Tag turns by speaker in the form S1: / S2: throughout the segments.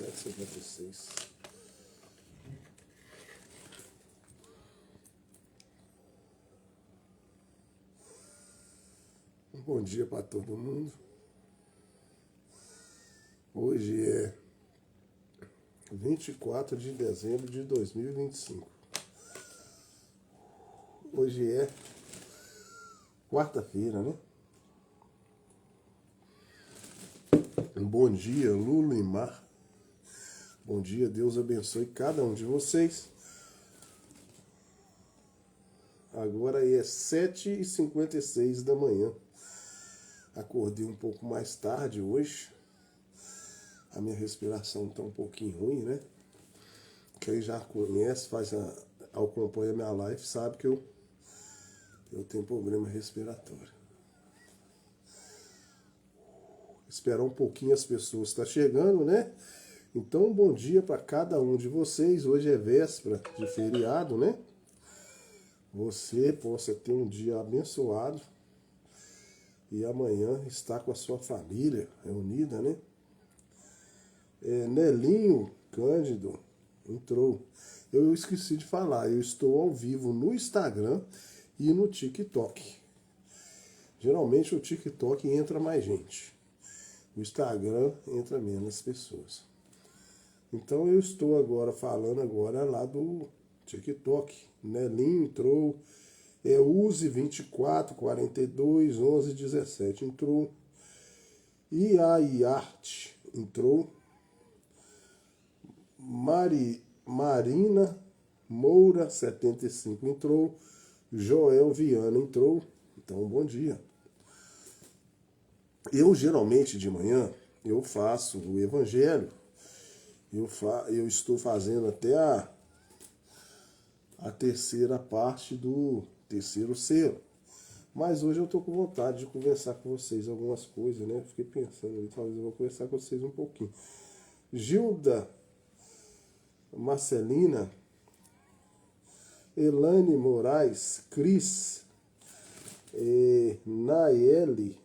S1: 7h56. Bom dia para todo mundo. Hoje é 24 de dezembro de 2025. Hoje é quarta-feira, né? Bom dia, Lula e Mar. Bom dia, Deus abençoe cada um de vocês. Agora é 7h56 da manhã. Acordei um pouco mais tarde hoje. A minha respiração está um pouquinho ruim, né? Quem já conhece, acompanha minha live, sabe que eu tenho problema respiratório. Esperar um pouquinho, as pessoas estão chegando, né? Então, bom dia para cada um de vocês. Hoje é véspera de feriado, né? Você possa ter um dia abençoado e amanhã estar com a sua família reunida, né? Nelinho Cândido entrou. Eu esqueci de falar, eu estou ao vivo no Instagram e no TikTok. Geralmente o TikTok entra mais gente. O Instagram entra menos pessoas. Então eu estou agora falando lá do TikTok. Nelinho entrou. Use 24 42 11 17 entrou. Iaiarte entrou. Marina Moura 75 entrou. Joel Viana entrou. Então bom dia. Eu geralmente de manhã eu faço o evangelho. Eu estou fazendo até a terceira parte do terceiro selo. Mas hoje eu estou com vontade de conversar com vocês algumas coisas, né? Fiquei pensando, talvez eu vou conversar com vocês um pouquinho. Gilda Marcelina, Elane Moraes, Cris, Naeli.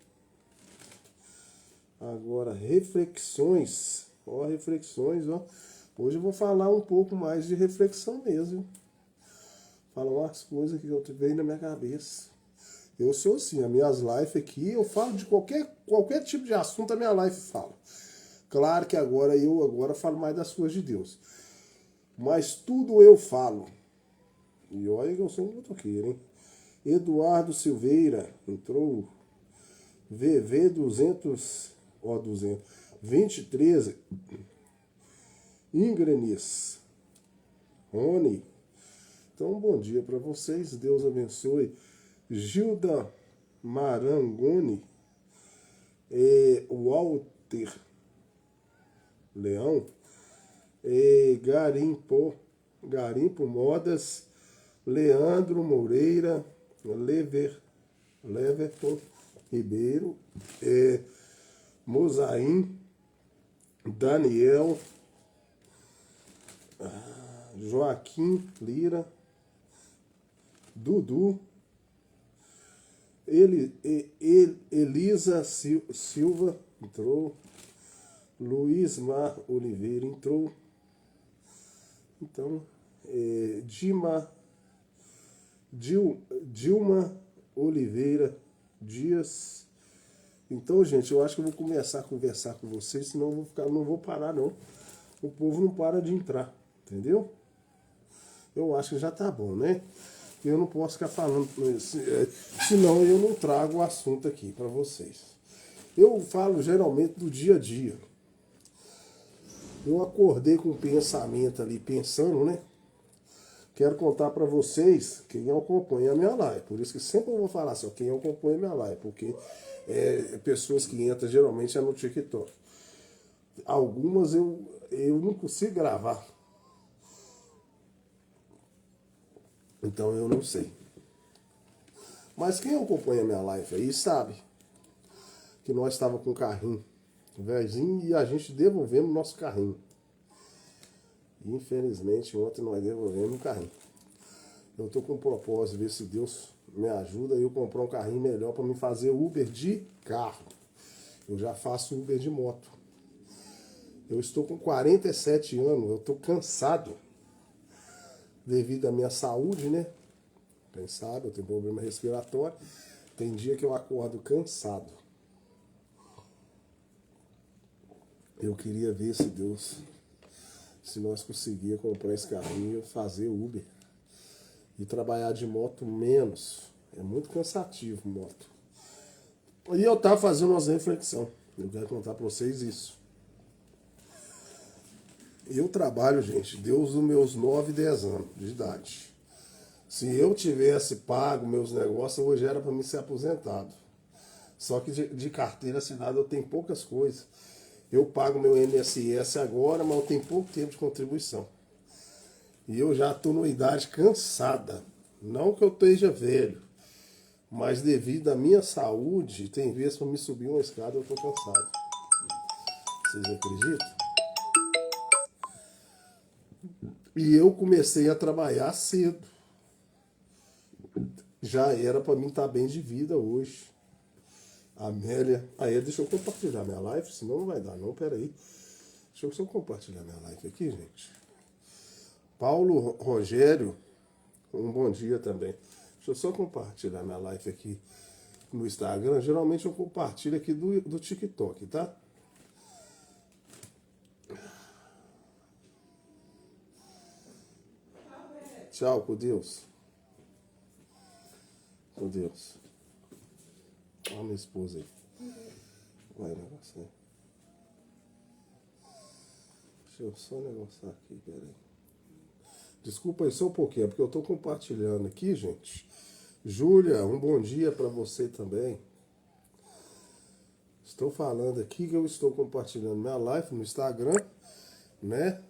S1: Agora, reflexões. Reflexões, ó. Hoje eu vou falar um pouco mais de reflexão mesmo. Falar umas coisas que eu veio na minha cabeça. Eu sou assim, as minhas lives aqui, eu falo de qualquer tipo de assunto, a minha live fala. Claro que agora falo mais das coisas de Deus. Mas tudo eu falo. E olha que eu sou um motoqueiro, hein? Eduardo Silveira entrou. VV 2013. Ingrenis. Rony. Então, bom dia para vocês. Deus abençoe. Gilda Marangoni. Walter Leão. Garimpo Modas. Leandro Moreira. Leverton Ribeiro. Mozaim. Daniel. Joaquim Lira. Dudu. Elisa Silva entrou. Luiz Mar Oliveira entrou. Então, Dilma Oliveira Dias. Então, gente, eu acho que eu vou começar a conversar com vocês, senão não vou parar, não. O povo não para de entrar, entendeu? Eu acho que já tá bom, né? Eu não posso ficar falando, senão eu não trago o assunto aqui para vocês. Eu falo geralmente do dia a dia. Eu acordei com um pensamento ali, pensando, né? Quero contar para vocês quem acompanha a minha live. Por isso que sempre eu vou falar assim, quem acompanha a minha live. Porque pessoas que entram geralmente é no TikTok. Algumas eu não consigo gravar. Então eu não sei. Mas quem acompanha a minha live aí sabe que nós estávamos com um carrinho velhinho e a gente devolvemos nosso carrinho. Infelizmente ontem nós devolvemos o carrinho. Eu estou com um propósito, ver se Deus me ajuda eu comprar um carrinho melhor para me fazer Uber de carro. Eu já faço Uber de moto. Eu estou com 47 anos, eu estou cansado devido à minha saúde, né? Cansado, eu tenho problema respiratório. Tem dia que eu acordo cansado. Eu queria ver se nós conseguíamos comprar esse carrinho e fazer Uber. E trabalhar de moto menos. É muito cansativo moto. E eu tava fazendo umas reflexões. Eu quero contar para vocês isso. Eu trabalho, gente, desde os meus 9, 10 anos de idade. Se eu tivesse pago meus negócios, hoje era para mim ser aposentado. Só que de carteira assinada eu tenho poucas coisas. Eu pago meu INSS agora, mas eu tenho pouco tempo de contribuição. E eu já estou numa idade cansada. Não que eu esteja velho, mas devido à minha saúde, tem vezes para me subir uma escada eu estou cansado. Vocês acreditam? E eu comecei a trabalhar cedo. Já era para mim estar bem de vida hoje. Amélia. Aí, deixa eu compartilhar minha live, senão não vai dar, não. Pera aí. Deixa eu só compartilhar minha live aqui, gente. Paulo Rogério, um bom dia também. Deixa eu só compartilhar minha live aqui no Instagram. Geralmente eu compartilho aqui do TikTok, tá? Tchau, com Deus. Com Deus. Olha a minha esposa aí. Vai, negócio aí. Deixa eu só negociar aqui, peraí. Desculpa aí só um pouquinho, porque eu tô compartilhando aqui, gente. Júlia, um bom dia para você também. Estou falando aqui que eu estou compartilhando minha live no Instagram, né?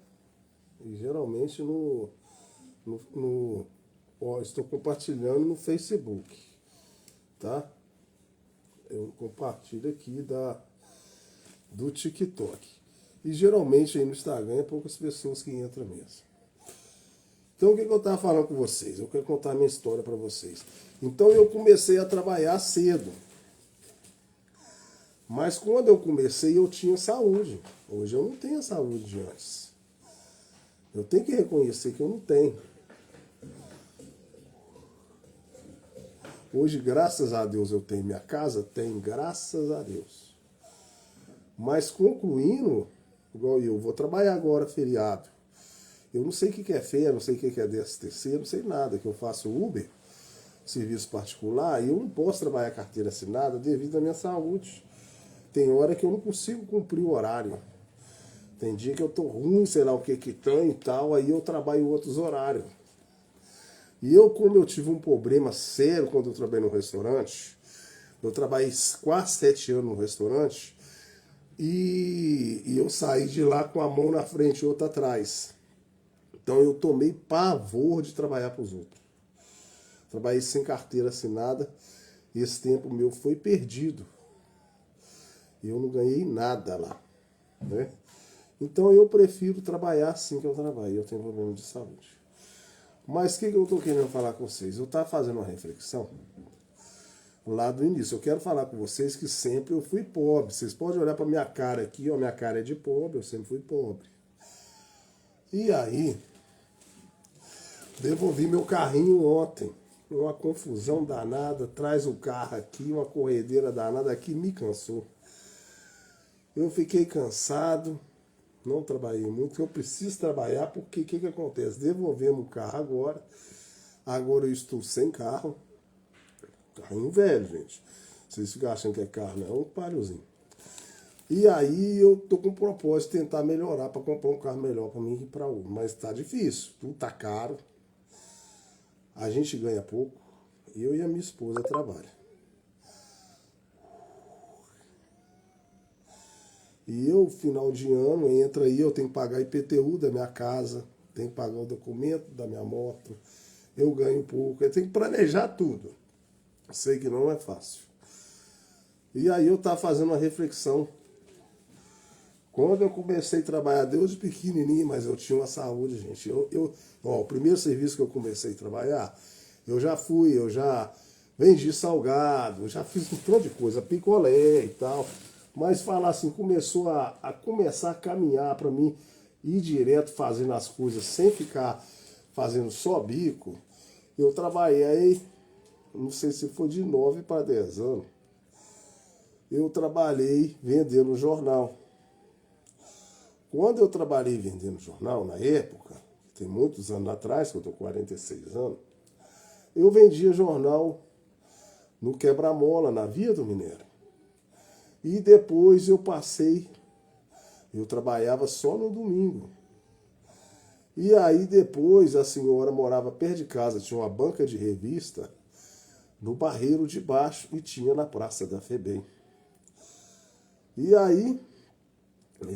S1: E geralmente estou compartilhando no Facebook, tá? Eu compartilho aqui do TikTok. E geralmente aí no Instagram é poucas pessoas que entram mesmo. Então o que eu estava falando com vocês? Eu quero contar a minha história para vocês. Então eu comecei a trabalhar cedo. Mas quando eu comecei eu tinha saúde. Hoje eu não tenho a saúde de antes. Eu tenho que reconhecer que eu não tenho. Hoje, graças a Deus, eu tenho minha casa? Tenho, graças a Deus. Mas concluindo, igual eu vou trabalhar agora, feriado. Eu não sei o que é férias, não sei o que é DSTC, não sei nada, que eu faço Uber, serviço particular, e eu não posso trabalhar carteira assinada devido à minha saúde. Tem hora que eu não consigo cumprir o horário. Tem dia que eu tô ruim, sei lá o que tem e tal, aí eu trabalho outros horários. E eu, como eu tive um problema sério quando eu trabalhei no restaurante, eu trabalhei quase 7 anos no restaurante, e eu saí de lá com a mão na frente e outra atrás. Então eu tomei pavor de trabalhar para os outros. Trabalhei sem carteira assinada, e esse tempo meu foi perdido. E eu não ganhei nada lá, né? Então eu prefiro trabalhar assim que eu trabalho. Eu tenho problema de saúde. Mas o que eu estou querendo falar com vocês? Eu estava fazendo uma reflexão lá do início. Eu quero falar com vocês que sempre eu fui pobre. Vocês podem olhar para minha cara aqui, ó, minha cara é de pobre, eu sempre fui pobre. E aí, devolvi meu carrinho ontem. Uma confusão danada, traz o carro aqui, uma corredeira danada aqui, me cansou. Eu fiquei cansado, não trabalhei muito, eu preciso trabalhar porque o que acontece? Devolvemos o carro agora eu estou sem carro, carrinho velho, gente. Vocês ficam achando que é carro, não, é um paliozinho. E aí eu tô com o propósito de tentar melhorar para comprar um carro melhor para mim ir para Uber, mas tá difícil, tudo tá caro, a gente ganha pouco, eu e a minha esposa trabalham. E eu, final de ano, entra aí, eu tenho que pagar IPTU da minha casa, tenho que pagar o documento da minha moto, eu ganho pouco, eu tenho que planejar tudo. Sei que não é fácil. E aí eu estava fazendo uma reflexão. Quando eu comecei a trabalhar, desde pequenininho, mas eu tinha uma saúde, gente. O primeiro serviço que eu comecei a trabalhar, eu já vendi salgado, já fiz um monte de coisa, picolé e tal. Mas falar assim, começou a começar a caminhar para mim ir direto fazendo as coisas sem ficar fazendo só bico. Eu trabalhei, não sei se foi de 9 para 10 anos. Eu trabalhei vendendo jornal. Quando eu trabalhei vendendo jornal, na época, tem muitos anos atrás, que eu estou com 46 anos, eu vendia jornal no quebra-mola, na Via do Minério. E depois eu trabalhava só no domingo. E aí depois a senhora morava perto de casa, tinha uma banca de revista no Barreiro de Baixo e tinha na Praça da Febem. E aí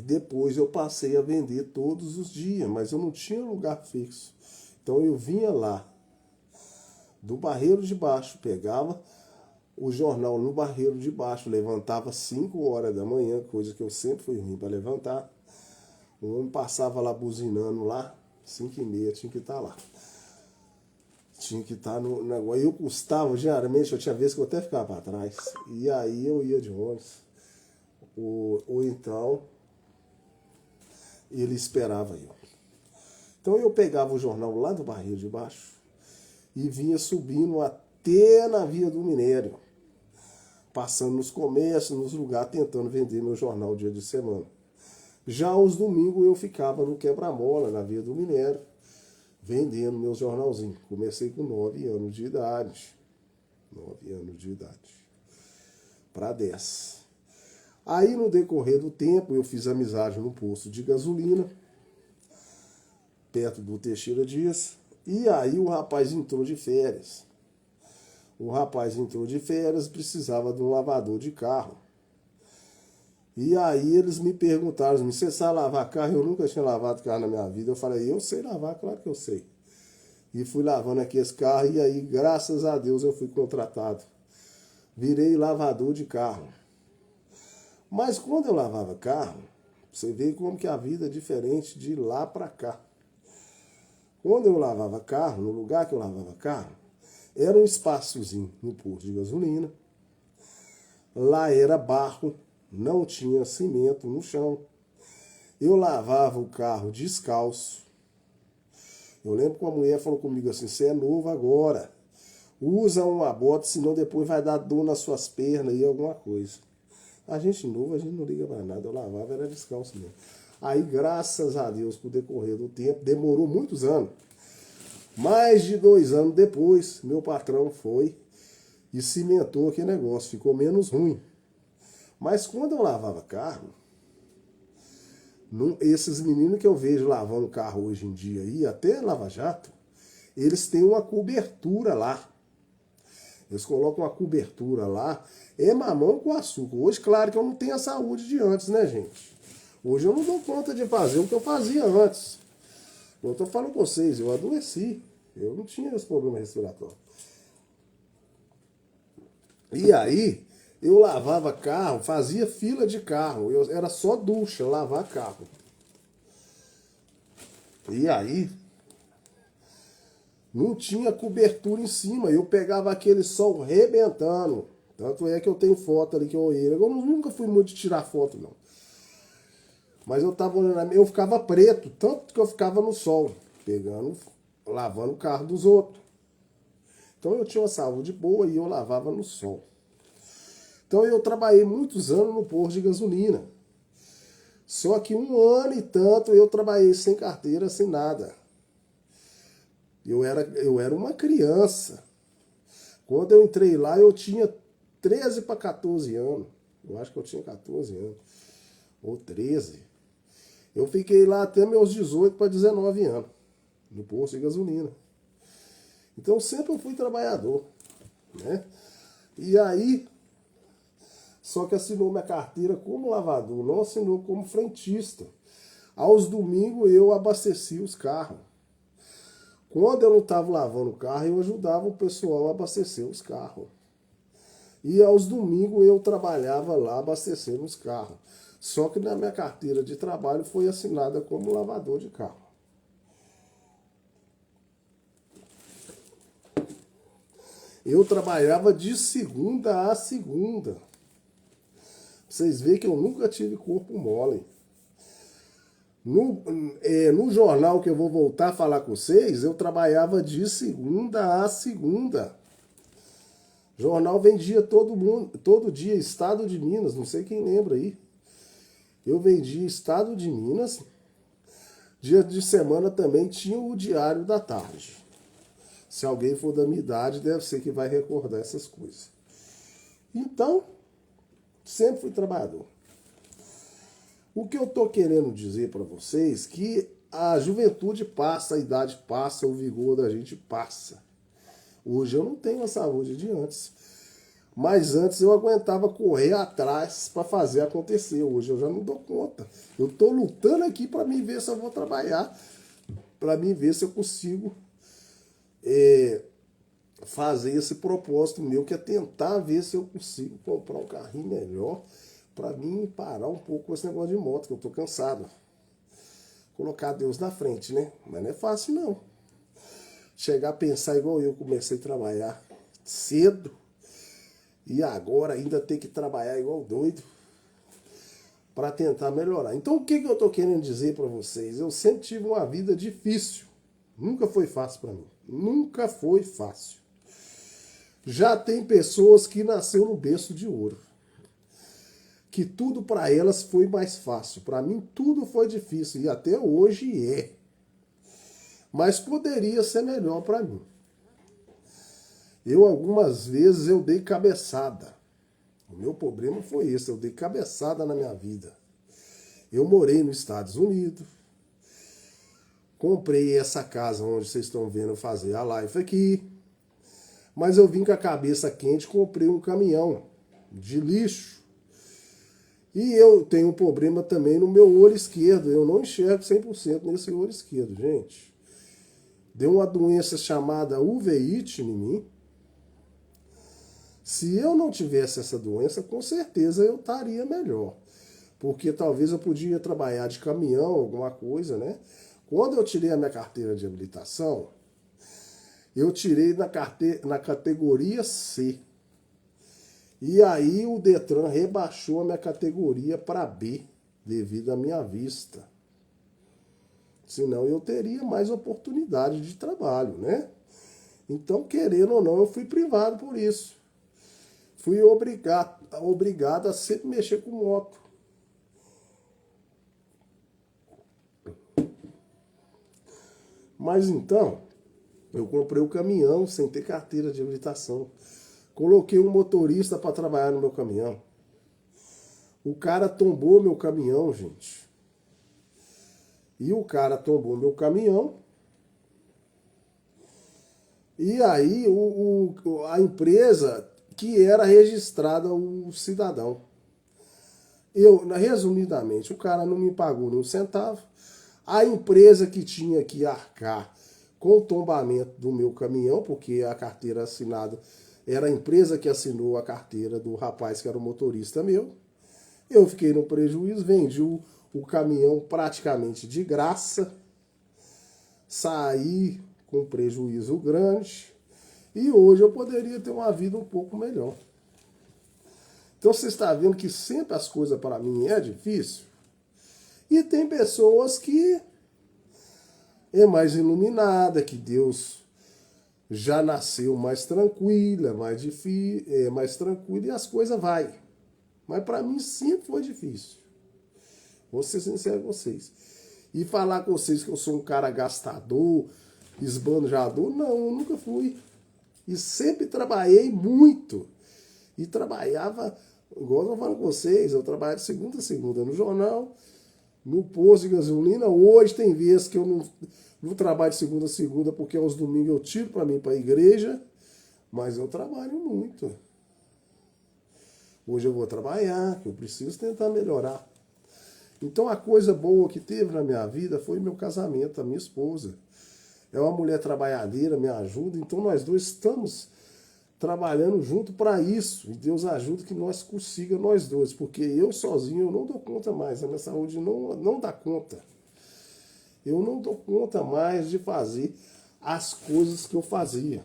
S1: depois eu passei a vender todos os dias, mas eu não tinha lugar fixo. Então eu vinha lá do Barreiro de Baixo, pegava o jornal no Barreiro de Baixo, levantava 5 horas da manhã, coisa que eu sempre fui ruim para levantar. O homem passava lá buzinando lá, 5h30 tinha que estar lá. Tinha que estar no negócio. Eu custava diariamente, eu tinha vezes que eu até ficava para trás. E aí eu ia de ônibus. Ou então ele esperava eu. Então eu pegava o jornal lá do Barreiro de Baixo e vinha subindo até na Via do Minério, passando nos comércios, nos lugares, tentando vender meu jornal dia de semana. Já aos domingos eu ficava no quebra-mola, na Via do Minério, vendendo meu jornalzinho. Comecei com 9 anos de idade. 9 anos de idade. Para 10. Aí no decorrer do tempo eu fiz amizade no posto de gasolina, perto do Teixeira Dias. E aí o rapaz entrou de férias. O rapaz entrou de férias, precisava de um lavador de carro. E aí eles me perguntaram, você sabe lavar carro? Eu nunca tinha lavado carro na minha vida. Eu falei, eu sei lavar, claro que eu sei. E fui lavando aqui esse carro e aí, graças a Deus, eu fui contratado. Virei lavador de carro. Mas quando eu lavava carro, você vê como que a vida é diferente de lá para cá. Quando eu lavava carro, no lugar que eu lavava carro, era um espaçozinho no posto de gasolina. Lá era barro, não tinha cimento no chão. Eu lavava o carro descalço. Eu lembro que uma mulher falou comigo assim, você é novo agora. Usa uma bota, senão depois vai dar dor nas suas pernas e alguma coisa. A gente novo, a gente não liga para nada. Eu lavava, era descalço mesmo. Aí, graças a Deus, com o decorrer do tempo, demorou muitos anos. Mais de 2 anos depois, meu patrão foi e cimentou aquele negócio. Ficou menos ruim. Mas quando eu lavava carro, esses meninos que eu vejo lavando carro hoje em dia, aí, até Lava Jato, eles têm uma cobertura lá. Eles colocam uma cobertura lá, é mamão com açúcar. Hoje, claro que eu não tenho a saúde de antes, né, gente? Hoje eu não dou conta de fazer o que eu fazia antes. Eu tô falando com vocês, eu adoeci. Eu não tinha esse problema respiratório. E aí, eu lavava carro, fazia fila de carro. Era só ducha, lavar carro. E aí, não tinha cobertura em cima. Eu pegava aquele sol rebentando. Tanto é que eu tenho foto ali que eu olhei. Eu nunca fui muito de tirar foto, não. Mas eu tava olhando, eu ficava preto, tanto que eu ficava no sol, lavando o carro dos outros. Então eu tinha uma saúde boa e eu lavava no sol. Então eu trabalhei muitos anos no posto de gasolina. Só que 1 ano e tanto eu trabalhei sem carteira, sem nada. Eu era uma criança. Quando eu entrei lá, eu tinha 13 para 14 anos. Eu acho que eu tinha 14 anos. Ou 13. Eu fiquei lá até meus 18 para 19 anos. No posto de gasolina. Então sempre eu fui trabalhador. Né? E aí, só que assinou minha carteira como lavador, não assinou como frentista. Aos domingos eu abastecia os carros. Quando eu não estava lavando o carro, eu ajudava o pessoal a abastecer os carros. E aos domingos eu trabalhava lá abastecendo os carros. Só que na minha carteira de trabalho foi assinada como lavador de carro. Eu trabalhava de segunda a segunda. Vocês veem que eu nunca tive corpo mole. No jornal que eu vou voltar a falar com vocês, eu trabalhava de segunda a segunda. Jornal vendia todo dia, Estado de Minas, não sei quem lembra aí. Eu vendia Estado de Minas. Dia de semana também tinha o Diário da Tarde. Se alguém for da minha idade, deve ser que vai recordar essas coisas. Então, sempre fui trabalhador. O que eu estou querendo dizer para vocês é que a juventude passa, a idade passa, o vigor da gente passa. Hoje eu não tenho a saúde de antes. Mas antes eu aguentava correr atrás para fazer acontecer. Hoje eu já não dou conta. Eu estou lutando aqui para mim ver se eu vou trabalhar, para mim ver se eu consigo fazer esse propósito meu, que é tentar ver se eu consigo comprar um carrinho melhor para mim parar um pouco com esse negócio de moto, que eu estou cansado. Colocar Deus na frente, né? Mas não é fácil, não. Chegar a pensar igual eu comecei a trabalhar cedo e agora ainda ter que trabalhar igual doido para tentar melhorar. Então o que eu estou querendo dizer para vocês? Eu sempre tive uma vida difícil. Nunca foi fácil para mim. Nunca foi fácil. Já tem pessoas que nasceram no berço de ouro, que tudo para elas foi mais fácil. Para mim tudo foi difícil e até hoje é. Mas poderia ser melhor para mim. Algumas vezes eu dei cabeçada. O meu problema foi esse, eu dei cabeçada na minha vida. Eu morei nos Estados Unidos, comprei essa casa onde vocês estão vendo eu fazer a live aqui, mas eu vim com a cabeça quente e comprei um caminhão de lixo. E eu tenho um problema também no meu olho esquerdo, eu não enxergo 100% nesse olho esquerdo, gente. Deu uma doença chamada uveiite em mim. Se eu não tivesse essa doença, com certeza eu estaria melhor. Porque talvez eu podia trabalhar de caminhão, alguma coisa, né? Quando eu tirei a minha carteira de habilitação, eu tirei na categoria C. E aí o Detran rebaixou a minha categoria para B, devido à minha vista. Senão eu teria mais oportunidade de trabalho, né? Então, querendo ou não, eu fui privado por isso. Fui obrigado a sempre mexer com moto. Mas então, eu comprei o caminhão sem ter carteira de habilitação. Coloquei um motorista para trabalhar no meu caminhão. O cara tombou meu caminhão, gente. E o cara tombou meu caminhão. E aí a empresa que era registrada o cidadão. Resumidamente, o cara não me pagou nem um centavo. A empresa que tinha que arcar com o tombamento do meu caminhão, porque a carteira assinada era a empresa que assinou a carteira do rapaz que era o motorista meu. Eu fiquei no prejuízo, vendi o caminhão praticamente de graça, saí com prejuízo grande e hoje eu poderia ter uma vida um pouco melhor. Então você está vendo que sempre as coisas para mim é difícil. E tem pessoas que é mais iluminada, que Deus já nasceu mais tranquila, mais tranquila e as coisas vai. Mas para mim sempre foi difícil. Vou ser sincero com vocês. E falar com vocês que eu sou um cara gastador, esbanjador, não, eu nunca fui. E sempre trabalhei muito. E trabalhava, igual eu tô falando com vocês, eu trabalho de segunda a segunda no jornal, no posto de gasolina. Hoje tem vezes que eu não trabalho de segunda a segunda, porque aos domingos eu tiro para mim ir para a igreja, mas eu trabalho muito. Hoje eu vou trabalhar, que eu preciso tentar melhorar. Então a coisa boa que teve na minha vida foi meu casamento, a minha esposa. É uma mulher trabalhadeira, me ajuda, então nós dois estamos trabalhando junto para isso. E Deus ajuda que nós consigamos nós dois, porque eu sozinho eu não dou conta mais, a minha saúde não dá conta. Eu não dou conta mais de fazer as coisas que eu fazia.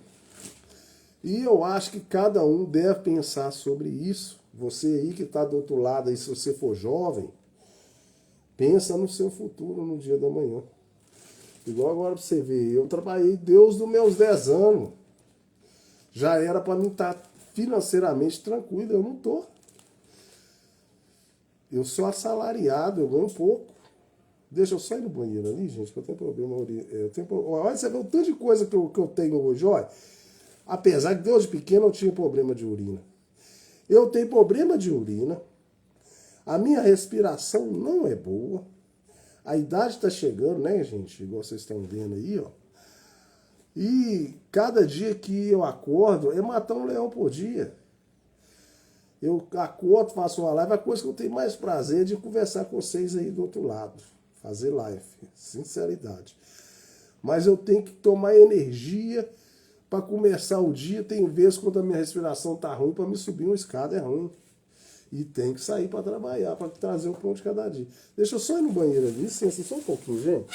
S1: E eu acho que cada um deve pensar sobre isso Você aí que está do outro lado, aí, se você for jovem, pensa no seu futuro no dia da manhã. Igual agora pra você ver, eu trabalhei Deus dos meus 10 anos. Já era para mim estar financeiramente tranquilo, eu não tô. Eu sou assalariado, eu ganho pouco. Deixa eu só ir no banheiro ali, gente, que eu tenho problema. Olha, você vê o tanto de coisa que eu tenho hoje, olha. Apesar que Deus de pequeno eu tinha problema de urina. Eu tenho problema de urina. A minha respiração não é boa. A idade está chegando, né, gente? Igual vocês estão vendo aí, ó. E cada dia que eu acordo é matar um leão por dia. Eu acordo, faço uma live, a coisa que eu tenho mais prazer é de conversar com vocês aí do outro lado. Fazer live, sinceridade. Mas eu tenho que tomar energia para começar o dia. Tem vezes quando a minha respiração tá ruim, para me subir uma escada é ruim. E tem que sair para trabalhar, para trazer o pão de cada dia. Deixa eu só ir no banheiro ali, licença, só um pouquinho, gente.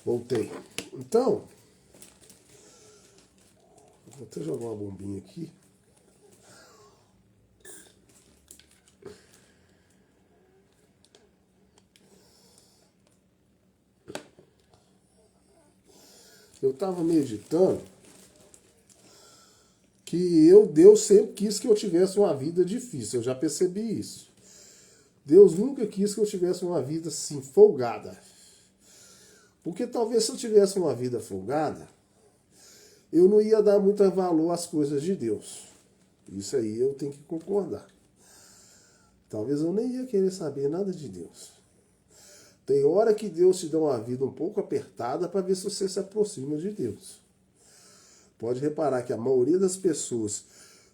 S1: Voltei. Então, vou até jogar uma bombinha aqui. Eu estava meditando que Deus sempre quis que eu tivesse uma vida difícil. Eu já percebi isso. Deus nunca quis que eu tivesse uma vida assim, folgada. Porque talvez se eu tivesse uma vida folgada, eu não ia dar muito valor às coisas de Deus. Isso aí eu tenho que concordar. Talvez eu nem ia querer saber nada de Deus. Tem hora que Deus te dá uma vida um pouco apertada para ver se você se aproxima de Deus. Pode reparar que a maioria das pessoas,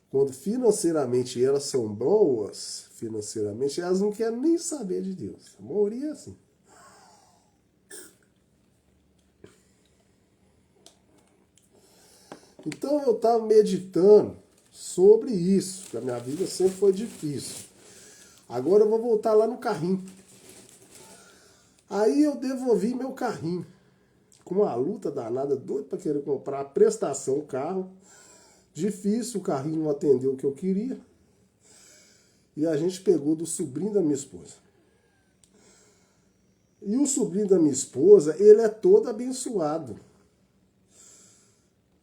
S1: quando financeiramente elas são boas, financeiramente, elas não querem nem saber de Deus. A maioria é assim. Então eu estava meditando sobre isso, que a minha vida sempre foi difícil. Agora eu vou voltar lá no carrinho. Aí eu devolvi meu carrinho, com uma luta danada, doido para querer comprar a prestação do carro. Difícil, o carrinho não atendeu o que eu queria. E a gente pegou do sobrinho da minha esposa. E o sobrinho da minha esposa, ele é todo abençoado.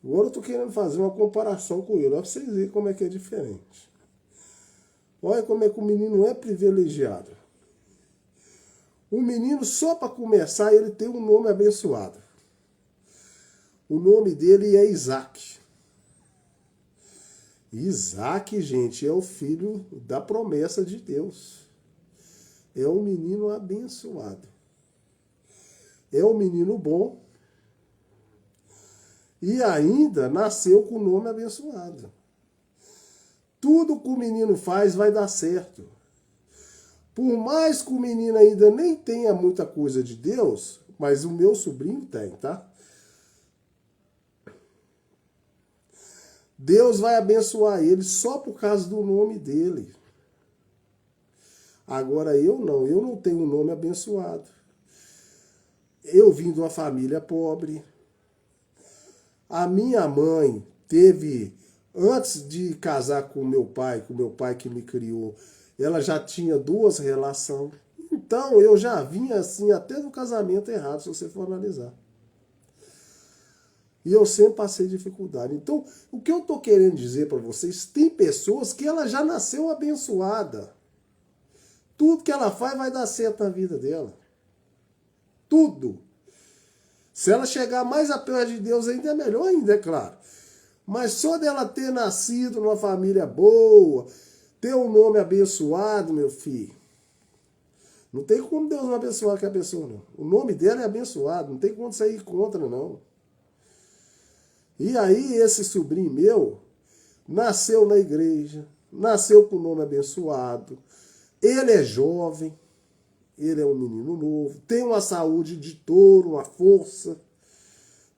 S1: Agora eu estou querendo fazer uma comparação com ele, olha para vocês verem como é que é diferente. Olha como é que o menino é privilegiado. O menino, só para começar, ele tem um nome abençoado. O nome dele é Isaac. Isaac, gente, é o filho da promessa de Deus. É um menino abençoado. É um menino bom. E ainda nasceu com o nome abençoado. Tudo que o menino faz vai dar certo. Por mais que o menino ainda nem tenha muita coisa de Deus, mas o meu sobrinho tem, tá? Deus vai abençoar ele só por causa do nome dele. Agora eu não tenho um nome abençoado. Eu vim de uma família pobre. A minha mãe teve Antes de casar com o meu pai que me criou, ela já tinha duas relações. Então eu já vinha assim até no casamento errado, se você for analisar. E eu sempre passei dificuldade. Então, o que eu estou querendo dizer para vocês, tem pessoas que ela já nasceu abençoada. Tudo que ela faz vai dar certo na vida dela. Tudo. Se ela chegar mais a perto de Deus ainda é melhor ainda, é claro. Mas só dela ter nascido numa família boa, ter um nome abençoado, meu filho. Não tem como Deus não abençoar aquela pessoa, não. O nome dela é abençoado, não tem como sair contra, não. E aí esse sobrinho meu nasceu na igreja, nasceu com o nome abençoado, ele é jovem, ele é um menino novo, tem uma saúde de touro, uma força,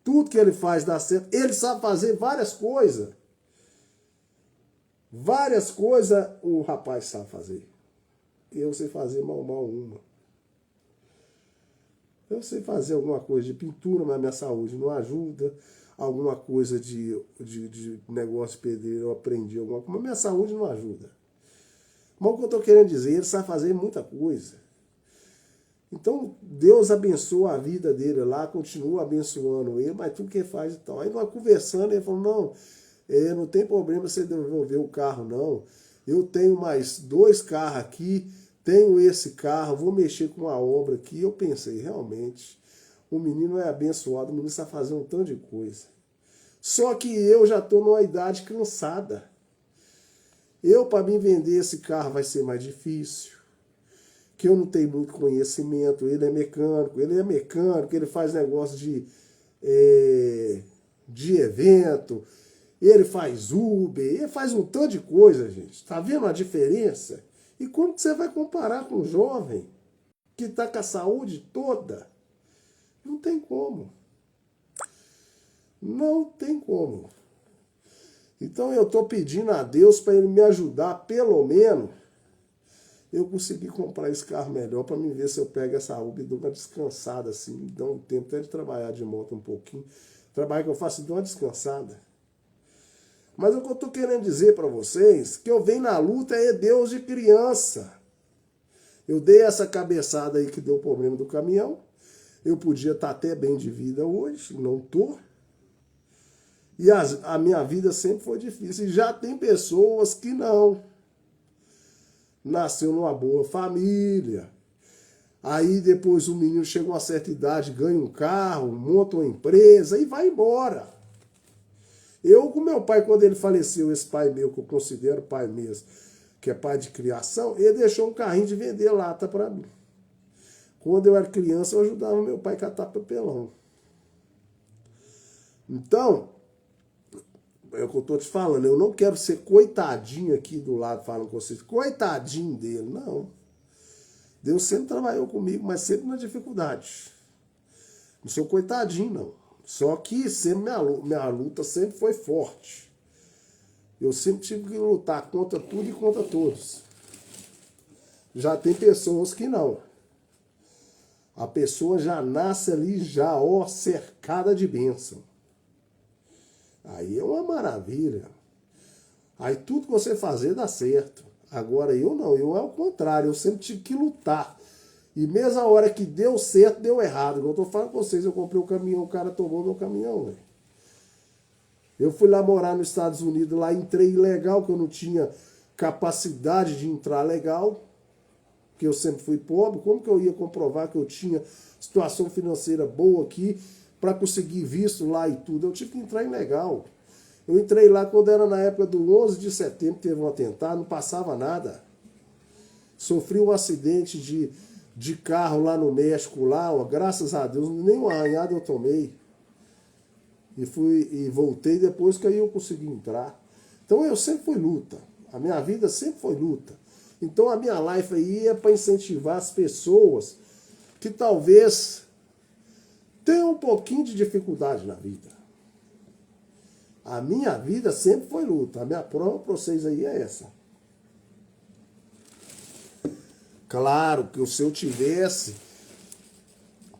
S1: tudo que ele faz dá certo, ele sabe fazer várias coisas. Várias coisas o rapaz sabe fazer. Eu sei fazer mal uma. Eu sei fazer alguma coisa de pintura, mas minha saúde não ajuda. Alguma coisa de negócio de pedreiro, eu aprendi alguma coisa, mas minha saúde não ajuda. Mas o que eu estou querendo dizer, ele sabe fazer muita coisa. Então, Deus abençoa a vida dele lá, continua abençoando ele, mas tudo que ele faz e tal. Aí nós conversando, ele falou, não tem problema você devolver o carro, não. Eu tenho mais 2 carros aqui, tenho esse carro, vou mexer com a obra aqui. Eu pensei, realmente, o menino é abençoado, o menino sabe fazer um tanto de coisa. Só que eu já estou numa idade cansada. Para mim vender esse carro vai ser mais difícil. Que eu não tenho muito conhecimento. Ele é mecânico, ele faz negócio de evento, ele faz Uber, ele faz um tanto de coisa, gente. Tá vendo a diferença? E como que você vai comparar com um jovem que está com a saúde toda? Não tem como. Não tem como. Então eu estou pedindo a Deus para Ele me ajudar, pelo menos, eu conseguir comprar esse carro melhor para me ver se eu pego essa Uber e dou uma descansada assim, dá um tempo até de trabalhar de moto um pouquinho. O trabalho que eu faço, dou uma descansada. Mas o que eu estou querendo dizer para vocês, que eu venho na luta é Deus de criança. Eu dei essa cabeçada aí que deu problema do caminhão. Eu podia estar até bem de vida hoje, não estou. E a minha vida sempre foi difícil. E já tem pessoas que não. Nasceu numa boa família. Aí depois o menino chega a uma certa idade, ganha um carro, monta uma empresa e vai embora. Eu com meu pai, quando ele faleceu, esse pai meu, que eu considero pai mesmo, que é pai de criação, ele deixou um carrinho de vender lata para mim. Quando eu era criança, eu ajudava meu pai a catar papelão. Então, é o que eu estou te falando, eu não quero ser coitadinho aqui do lado falando com vocês, coitadinho dele, não. Deus sempre trabalhou comigo, mas sempre na dificuldade. Não sou coitadinho, não. Só que sempre minha luta sempre foi forte. Eu sempre tive que lutar contra tudo e contra todos. Já tem pessoas que não. A pessoa já nasce ali, já, ó, cercada de bênção. Aí é uma maravilha. Aí tudo que você fazer dá certo. Agora eu não, eu é o contrário, eu sempre tive que lutar. E mesmo a hora que deu certo, deu errado. Igual eu tô falando com vocês, eu comprei o caminhão, o cara tomou meu caminhão, velho. Eu fui lá morar nos Estados Unidos, lá entrei ilegal, que eu não tinha capacidade de entrar legal, que eu sempre fui pobre. Como que eu ia comprovar que eu tinha situação financeira boa aqui para conseguir visto lá e tudo? Eu tive que entrar ilegal. Eu entrei lá quando era na época do 11 de setembro, teve um atentado, não passava nada. Sofri um acidente de carro lá no México, lá, ó, graças a Deus, nem uma arranhada eu tomei. E voltei depois que aí eu consegui entrar. Então eu sempre fui luta. A minha vida sempre foi luta. Então a minha live aí é para incentivar as pessoas que talvez tenham um pouquinho de dificuldade na vida. A minha vida sempre foi luta. A minha prova para vocês aí é essa. Claro que se eu tivesse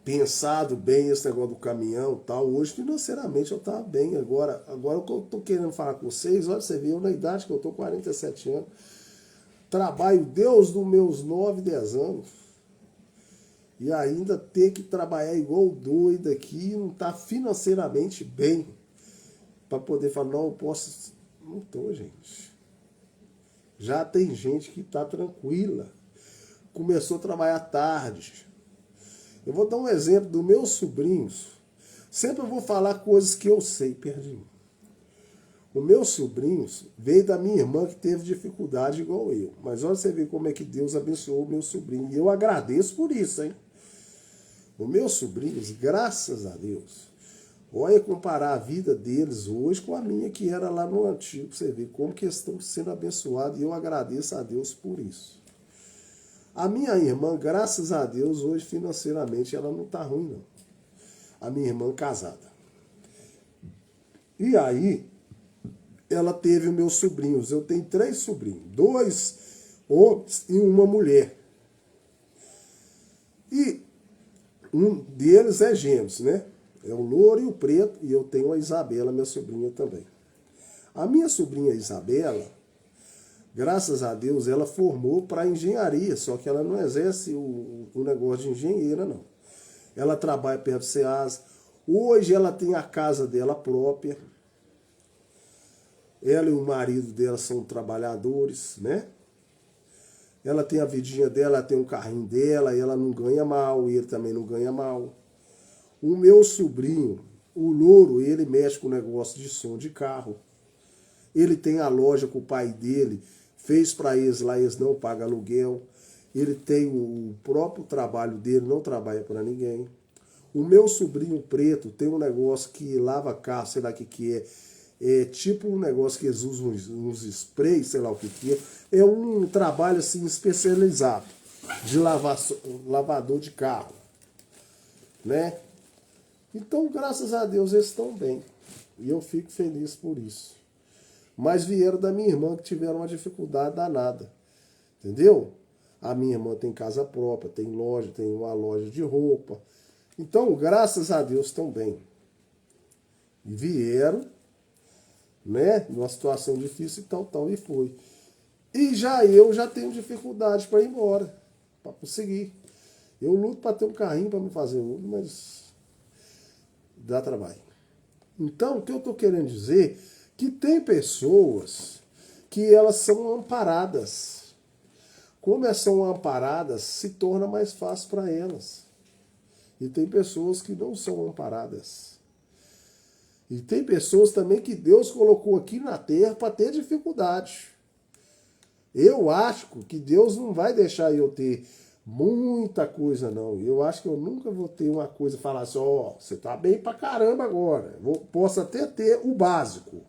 S1: pensado bem esse negócio do caminhão e tal. Hoje, financeiramente, eu estava bem. Agora, o que eu estou querendo falar com vocês, olha, você viu, na idade que eu estou, 47 anos, trabalho Deus dos meus 9, 10 anos, e ainda ter que trabalhar igual doido aqui, não tá financeiramente bem, para poder falar, não, eu posso... Não tô, gente. Já tem gente que tá tranquila. Começou a trabalhar tarde. Eu vou dar um exemplo dos meus sobrinhos. Sempre eu vou falar coisas que eu sei, perdi. Os meus sobrinhos veio da minha irmã que teve dificuldade igual eu. Mas olha você ver como é que Deus abençoou o meu sobrinho. E eu agradeço por isso, hein? Os meus sobrinhos, graças a Deus, olha comparar a vida deles hoje com a minha que era lá no antigo. Você vê como que eles estão sendo abençoados e eu agradeço a Deus por isso. A minha irmã, graças a Deus, hoje financeiramente ela não está ruim, não. A minha irmã casada. E aí, ela teve os meus sobrinhos. Eu tenho 3 sobrinhos. 2 homens e uma mulher. E um deles é gêmeos, né? É o louro e o preto. E eu tenho a Isabela, minha sobrinha também. A minha sobrinha Isabela, graças a Deus, ela formou para engenharia. Só que ela não exerce o negócio de engenheira, não. Ela trabalha perto do SEASA. Hoje ela tem a casa dela própria. Ela e o marido dela são trabalhadores, né? Ela tem a vidinha dela, ela tem um carrinho dela, e ela não ganha mal, e ele também não ganha mal. O meu sobrinho, o louro, ele mexe com o negócio de som de carro. Ele tem a loja que o pai dele fez para eles lá, eles não pagam aluguel. Ele tem o próprio trabalho dele, não trabalha para ninguém. O meu sobrinho preto tem um negócio que lava carro, sei lá o que é. É tipo um negócio que eles usam uns sprays, sei lá o que é. É um trabalho assim especializado de lavador de carro, né? Então, graças a Deus, eles estão bem. E eu fico feliz por isso. Mas vieram da minha irmã que tiveram uma dificuldade danada. Entendeu? A minha irmã tem casa própria, tem loja, tem uma loja de roupa. Então, graças a Deus, estão bem. E vieram, né, numa situação difícil e tal, e foi. E eu já tenho dificuldade para ir embora, para conseguir. Eu luto para ter um carrinho para me fazer Uber, mas dá trabalho. Então, o que eu estou querendo dizer que tem pessoas que elas são amparadas. Como elas são amparadas, se torna mais fácil para elas. E tem pessoas que não são amparadas. E tem pessoas também que Deus colocou aqui na terra para ter dificuldade. Eu acho que Deus não vai deixar eu ter muita coisa, não. Eu acho que eu nunca vou ter uma coisa e falar assim, ó, você tá bem pra caramba agora. Posso até ter o básico.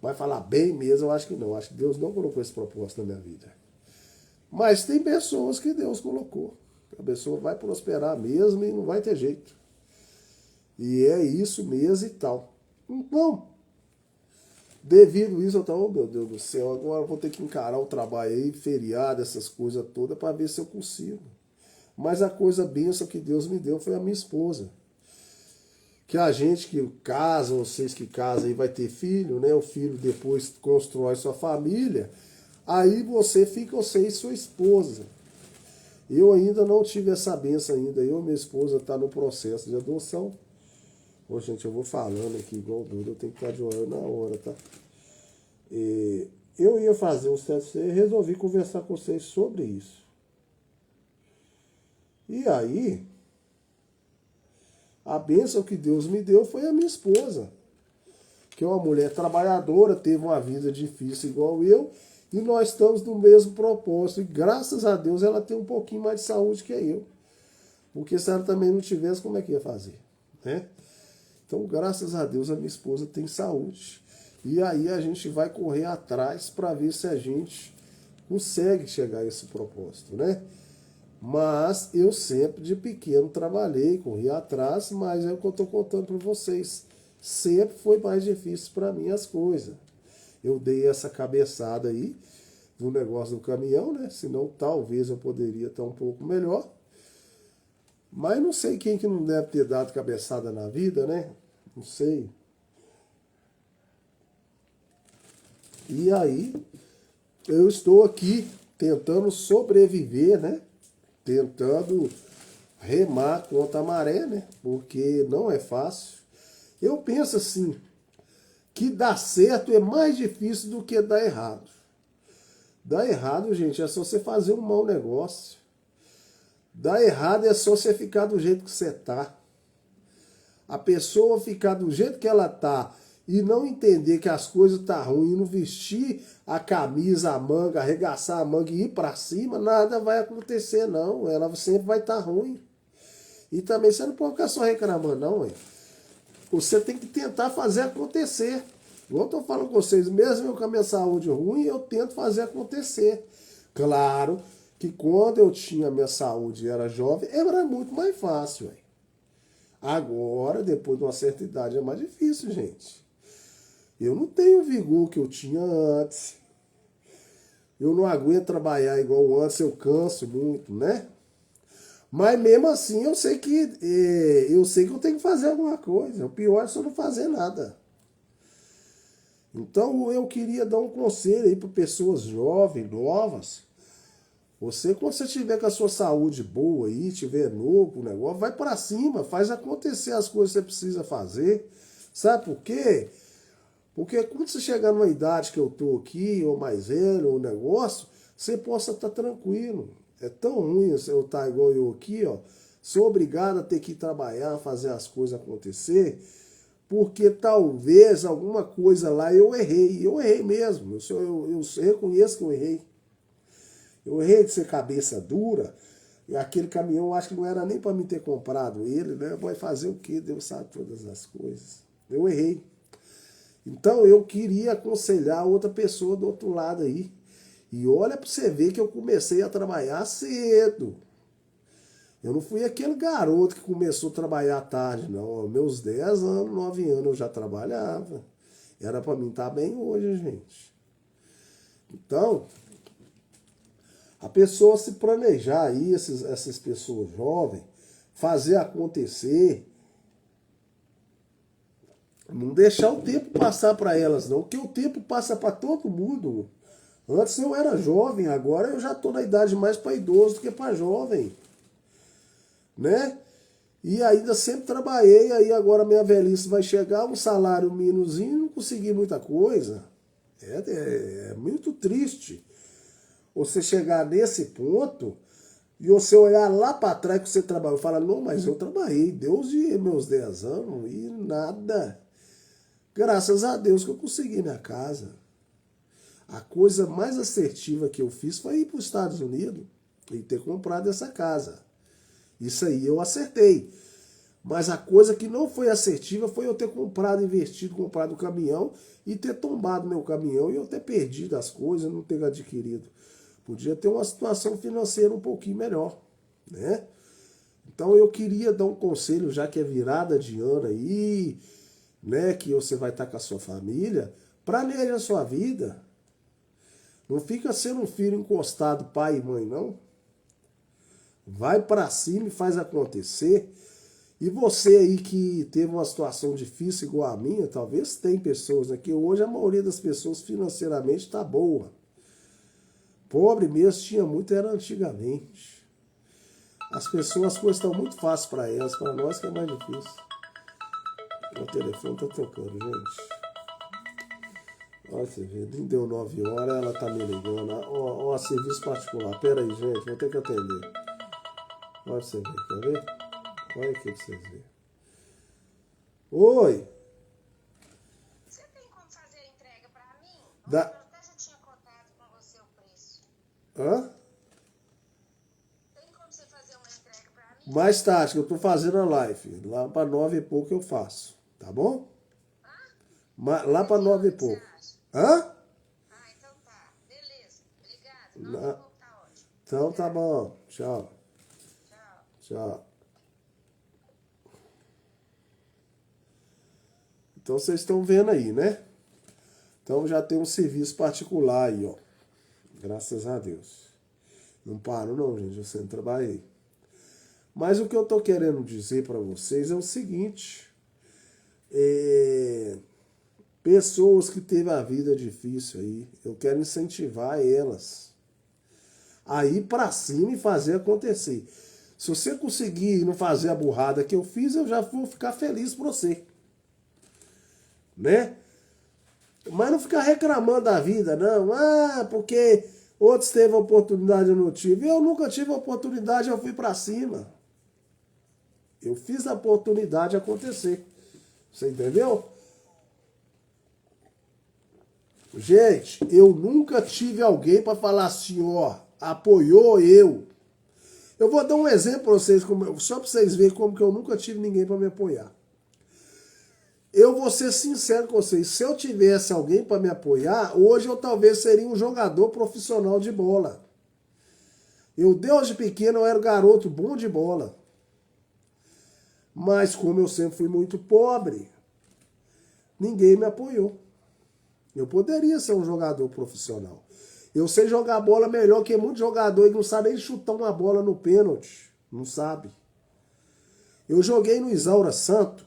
S1: Vai falar bem mesmo, eu acho que não. Eu acho que Deus não colocou esse propósito na minha vida. Mas tem pessoas que Deus colocou. A pessoa vai prosperar mesmo e não vai ter jeito. E é isso mesmo e tal. Então, devido a isso, eu estava, oh, meu Deus do céu, agora eu vou ter que encarar o trabalho aí, feriado, essas coisas todas, para ver se eu consigo. Mas a coisa benção que Deus me deu foi a minha esposa. Que a gente que casa, vocês que casam aí, vai ter filho, né? O filho depois constrói sua família. Aí você e sua esposa. Eu ainda não tive essa benção ainda. Eu e minha esposa tá no processo de adoção. Ô, gente, eu vou falando aqui igual doido, eu tenho que estar de olho na hora, tá? Eu ia fazer um teste e resolvi conversar com vocês sobre isso. E aí, a bênção que Deus me deu foi a minha esposa, que é uma mulher trabalhadora, teve uma vida difícil igual eu, e nós estamos no mesmo propósito. E graças a Deus ela tem um pouquinho mais de saúde que eu. Porque se ela também não tivesse, como é que ia fazer? Né? Então, graças a Deus, a minha esposa tem saúde. E aí a gente vai correr atrás para ver se a gente consegue chegar a esse propósito, né? Mas eu sempre de pequeno trabalhei, corri atrás, mas é o que eu estou contando para vocês. Sempre foi mais difícil para mim as coisas. Eu dei essa cabeçada aí no negócio do caminhão, né? Senão talvez eu poderia estar um pouco melhor. Mas não sei quem que não deve ter dado cabeçada na vida, né? Não sei. E aí, eu estou aqui tentando sobreviver, né? Tentando remar contra a maré, né? Porque não é fácil. Eu penso assim, que dar certo é mais difícil do que dar errado. Dar errado, gente, é só você fazer um mau negócio. Dar errado é só você ficar do jeito que você tá. A pessoa ficar do jeito que ela tá e não entender que as coisas tá ruim, não vestir a camisa, a manga, arregaçar a manga e ir para cima, nada vai acontecer não. Ela sempre vai estar ruim. E também você não pode ficar só reclamando não, ué. Você tem que tentar fazer acontecer. Igual eu tô falando com vocês, mesmo eu com a minha saúde ruim, eu tento fazer acontecer. Claro que quando eu tinha minha saúde e era jovem, era muito mais fácil, ué. Agora, depois de uma certa idade, é mais difícil, gente. Eu não tenho o vigor que eu tinha antes. Eu não aguento trabalhar igual antes, eu canso muito, né? Mas mesmo assim, eu sei que eu tenho que fazer alguma coisa. O pior é só não fazer nada. Então, eu queria dar um conselho aí para pessoas jovens, novas. Você, quando você tiver com a sua saúde boa aí, tiver novo o negócio, vai para cima, faz acontecer as coisas que você precisa fazer. Sabe por quê? Porque quando você chegar numa idade que eu tô aqui, ou mais velho, ou negócio, você possa estar tranquilo. É tão ruim eu estar igual eu aqui, ó. Sou obrigado a ter que ir trabalhar, fazer as coisas acontecer, porque talvez alguma coisa lá eu errei. Eu errei mesmo. Eu reconheço que eu errei. Eu errei de ser cabeça dura. E aquele caminhão, eu acho que não era nem para mim ter comprado ele, né? Vai fazer o quê? Deus sabe todas as coisas. Eu errei. Então eu queria aconselhar outra pessoa do outro lado aí. E olha para você ver que eu comecei a trabalhar cedo. Eu não fui aquele garoto que começou a trabalhar tarde, não. Aos meus 10 anos, 9 anos eu já trabalhava. Era para mim estar bem hoje, gente. Então, a pessoa se planejar aí, essas pessoas jovens, fazer acontecer, não deixar o tempo passar para elas, não, porque o tempo passa para todo mundo. Antes eu era jovem, agora eu já estou na idade mais para idoso do que para jovem, né? E ainda sempre trabalhei, aí agora minha velhice vai chegar, um salário mínimozinho, não consegui muita coisa. É muito triste você chegar nesse ponto e você olhar lá para trás que você trabalhou e falar, não, mas eu trabalhei, desde meus 10 anos e nada. Graças a Deus que eu consegui minha casa. A coisa mais assertiva que eu fiz foi ir para os Estados Unidos e ter comprado essa casa. Isso aí eu acertei. Mas a coisa que não foi assertiva foi eu ter comprado, investido, comprado o caminhão e ter tombado meu caminhão e eu ter perdido as coisas, não ter adquirido. Podia ter uma situação financeira um pouquinho melhor, né? Então eu queria dar um conselho, já que é virada de ano aí, né, que você vai estar com a sua família, planeje a sua vida. Não fica sendo um filho encostado, pai e mãe, não. Vai para cima e faz acontecer. E você aí que teve uma situação difícil igual a minha, talvez tem pessoas aqui, hoje a maioria das pessoas financeiramente está boa. Pobre mesmo tinha muito, era antigamente. As pessoas, as coisas estão muito fáceis para elas, para nós que é mais difícil. O telefone está tocando, gente. Olha, você vê, nem deu 9 horas, ela tá me ligando. Ó, serviço particular. Pera aí, gente, vou ter que atender. Olha pra você ver, quer ver? Olha aqui pra vocês verem. Oi!
S2: Você tem como fazer a entrega pra mim?
S1: Da...
S2: Eu até já tinha contado com você o preço.
S1: Hã?
S2: Tem como você fazer uma entrega pra mim?
S1: Mais tarde, que eu tô fazendo a live. Lá pra 9 e pouco eu faço. Tá bom? Lá pra 9 e
S2: Que você
S1: pouco.
S2: acha?
S1: Hã?
S2: Ah, então tá. Beleza. Obrigada. 9 e pouco tá ótimo.
S1: Então tá bom. Tchau.
S2: Tchau.
S1: Tchau. Então vocês estão vendo aí, né? Então já tem um serviço particular aí, ó. Graças a Deus. Não paro não, gente. Eu sempre trabalhei. Mas o que eu tô querendo dizer para vocês é o seguinte. Pessoas que teve a vida difícil aí, eu quero incentivar elas a ir para cima e fazer acontecer. Se você conseguir não fazer a burrada que eu fiz, eu já vou ficar feliz por você. Né? Mas não ficar reclamando da vida, não. Ah, porque outros teve a oportunidade e eu não tive. Eu nunca tive a oportunidade, eu fui para cima. Eu fiz a oportunidade acontecer. Você entendeu? Gente, eu nunca tive alguém para falar assim, ó, apoiou eu. Eu vou dar um exemplo para vocês, só para vocês verem como que eu nunca tive ninguém para me apoiar. Eu vou ser sincero com vocês, se eu tivesse alguém para me apoiar, hoje eu talvez seria um jogador profissional de bola. Eu, desde pequeno, eu era garoto bom de bola. Mas como eu sempre fui muito pobre, ninguém me apoiou. Eu poderia ser um jogador profissional. Eu sei jogar bola melhor que muito jogador que não sabe nem chutar uma bola no pênalti. Não sabe. Eu joguei no Isaura Santo.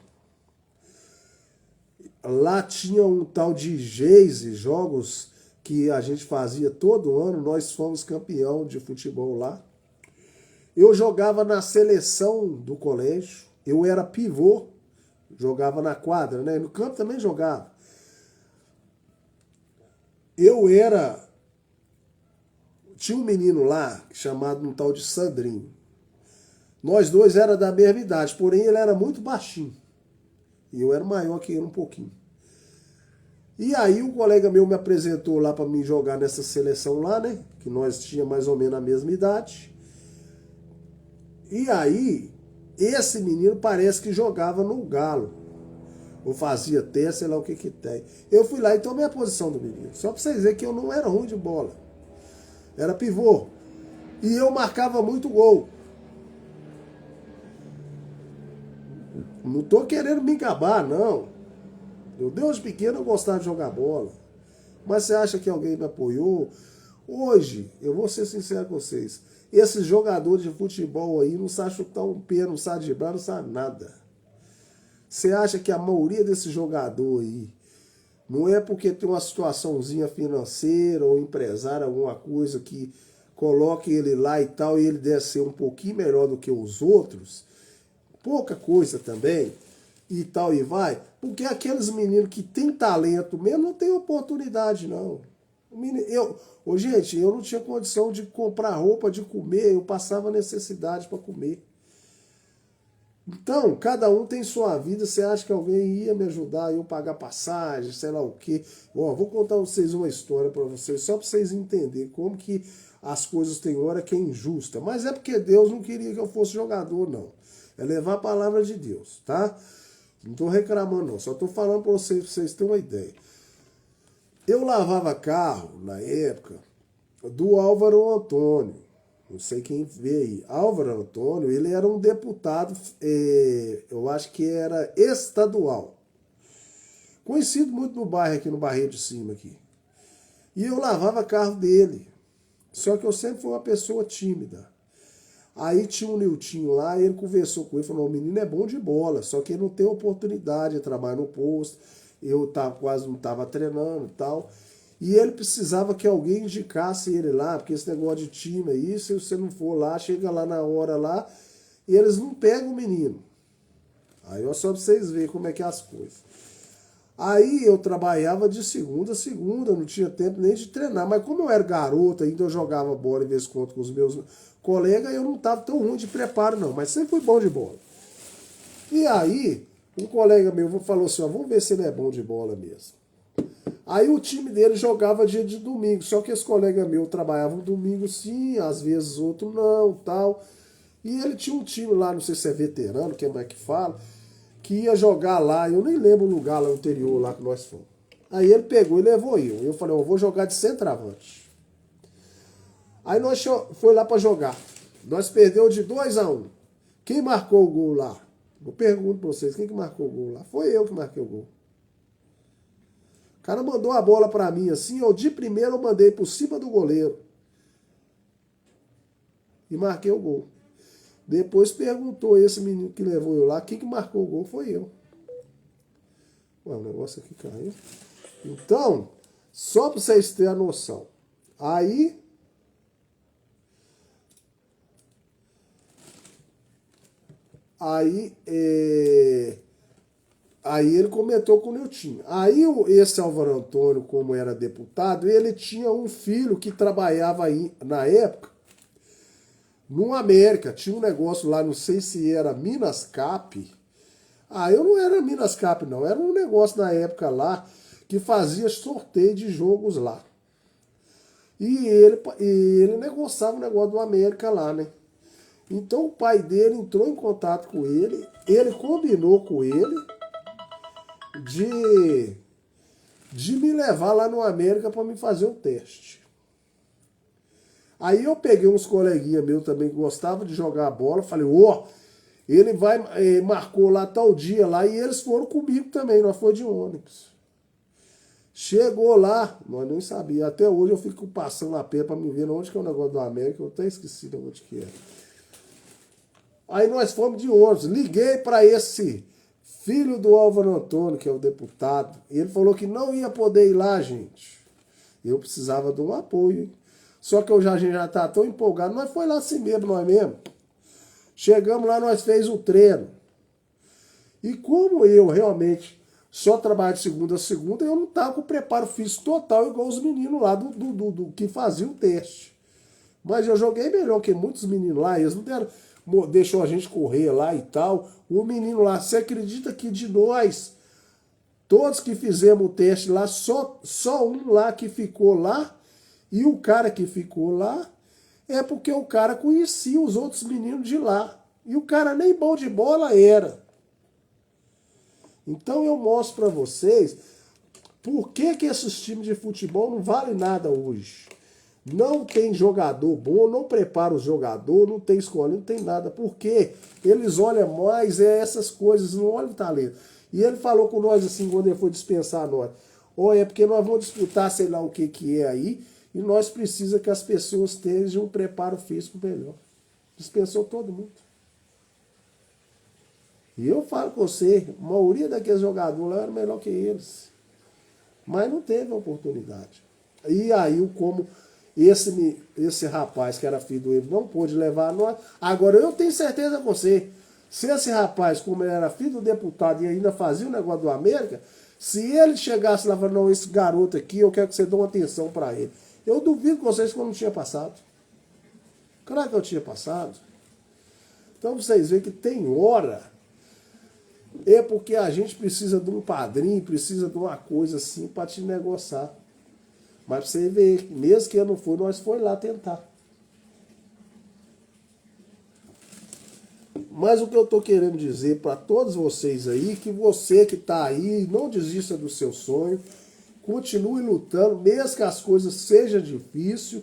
S1: Lá tinha um tal de Geise, jogos que a gente fazia todo ano. Nós fomos campeão de futebol lá. Eu jogava na seleção do colégio. Eu era pivô. Jogava na quadra, né? No campo também jogava. Tinha um menino lá, chamado um tal de Sandrinho. Nós dois era da mesma idade, porém ele era muito baixinho. E eu era maior que ele um pouquinho. E aí um colega meu me apresentou lá para mim jogar nessa seleção lá, né? Que nós tínhamos mais ou menos a mesma idade. E aí, esse menino parece que jogava no Galo. Ou fazia teste, sei lá o que que tem. Eu fui lá e tomei a posição do menino. Só pra vocês verem que eu não era ruim de bola. Era pivô. E eu marcava muito gol. Não tô querendo me gabar, não. Eu, desde pequeno, eu gostava de jogar bola. Mas você acha que alguém me apoiou? Hoje, eu vou ser sincero com vocês. Esses jogadores de futebol aí não sabem chutar um pé, não sabem driblar, não sabem nada. Você acha que a maioria desses jogadores aí não é porque tem uma situaçãozinha financeira ou empresário, alguma coisa que coloque ele lá e tal, e ele deve ser um pouquinho melhor do que os outros, pouca coisa também, e tal e vai, porque aqueles meninos que têm talento mesmo não tem oportunidade, não. Gente, eu não tinha condição de comprar roupa, de comer, eu passava necessidade para comer. Então, cada um tem sua vida. Você acha que alguém ia me ajudar, eu pagar passagem, sei lá o quê? Ó, vou contar vocês uma história para vocês, só para vocês entenderem como que as coisas têm hora que é injusta. Mas é porque Deus não queria que eu fosse jogador, não. É levar a palavra de Deus, tá? Não tô reclamando, não. Só tô falando para vocês terem uma ideia. Eu lavava carro, na época, do Álvaro Antônio. Não sei quem vê aí. Álvaro Antônio, ele era um deputado, eu acho que era estadual. Conhecido muito no bairro aqui, no Barreiro de Cima aqui. E eu lavava carro dele. Só que eu sempre fui uma pessoa tímida. Aí tinha um Niltinho lá, ele conversou com ele, falou, o menino é bom de bola, só que ele não tem oportunidade de trabalhar no posto. Eu quase não estava treinando e tal. E ele precisava que alguém indicasse ele lá, porque esse negócio de time aí, se você não for lá, chega lá na hora lá, e eles não pegam o menino. Aí é só pra vocês verem como é que é as coisas. Aí eu trabalhava de segunda a segunda, não tinha tempo nem de treinar, mas como eu era garoto, ainda eu jogava bola em vez de conta com os meus colegas, eu não estava tão ruim de preparo não, mas sempre fui bom de bola. E aí, um colega meu falou assim, ó, vamos ver se ele é bom de bola mesmo. Aí o time dele jogava dia de domingo, só que esse colega meu trabalhava no domingo sim, às vezes outro não, tal. E ele tinha um time lá, não sei se é veterano, que é que fala, que ia jogar lá, eu nem lembro o lugar lá no interior lá que nós fomos. Aí ele pegou e levou eu. Eu falei, eu vou jogar de centroavante. Aí nós foi lá para jogar. Nós perdemos de 2-1. Quem marcou o gol lá? Eu pergunto para vocês, quem que marcou o gol lá? Foi eu que marquei o gol. O cara mandou a bola pra mim assim, eu de primeiro eu mandei por cima do goleiro. E marquei o gol. Depois perguntou esse menino que levou eu lá, quem que marcou o gol foi eu. Ué, o negócio aqui caiu. Então, só para vocês terem a noção. Aí ele comentou com o Niltinho. Aí esse Álvaro Antônio, como era deputado, ele tinha um filho que trabalhava aí, na época, no América. Tinha um negócio lá, não sei se era Minas Cap. Eu não era Minas Cap, não. Era um negócio na época lá que fazia sorteio de jogos lá. E ele negociava o negócio do América lá, né? Então o pai dele entrou em contato com ele combinou com ele de me levar lá no América para me fazer um teste. Aí eu peguei uns coleguinhas meus também que gostavam de jogar bola, falei, ele marcou lá tal dia lá, e eles foram comigo também, nós foi de ônibus. Chegou lá, nós nem sabia, até hoje eu fico passando a pé para me ver onde que é o negócio do América, eu até esqueci de onde que é. Aí nós fomos de ônibus, liguei para esse filho do Álvaro Antônio, que é o deputado, e ele falou que não ia poder ir lá, gente. Eu precisava de um apoio, hein? Só que a gente já tá tão empolgado, nós foi lá assim mesmo, nós mesmo. Chegamos lá, nós fez o treino. E como eu realmente só trabalho de segunda a segunda, eu não tava com o preparo físico total, igual os meninos lá do que faziam o teste. Mas eu joguei melhor que muitos meninos lá, eles não deram, deixou a gente correr lá e tal. O menino lá, você acredita que de nós, todos que fizemos o teste lá, só um lá que ficou lá, e o cara que ficou lá, é porque o cara conhecia os outros meninos de lá. E o cara nem bom de bola era. Então eu mostro para vocês por que esses times de futebol não valem nada hoje. Não tem jogador bom, não prepara o jogador, não tem escola, não tem nada. Porque eles olham mais essas coisas, não olham o talento. E ele falou com nós assim, quando ele foi dispensar nós. É porque nós vamos disputar sei lá o que é aí, e nós precisamos que as pessoas tenham um preparo físico melhor. Dispensou todo mundo. E eu falo com você, a maioria daqueles jogadores lá era melhor que eles. Mas não teve oportunidade. E aí, como esse rapaz que era filho dele não pôde levar nós. Agora, eu tenho certeza com você, se esse rapaz, como ele era filho do deputado e ainda fazia o negócio do América, se ele chegasse lá e falasse, não, esse garoto aqui, eu quero que você dê uma atenção para ele. Eu duvido com vocês que eu não tinha passado. Claro que eu tinha passado. Então vocês veem que tem hora, é porque a gente precisa de um padrinho, precisa de uma coisa assim para te negociar. Mas pra você ver, mesmo que eu não for, nós foi lá tentar. Mas o que eu estou querendo dizer para todos vocês aí, que você que está aí, não desista do seu sonho, continue lutando, mesmo que as coisas sejam difíceis.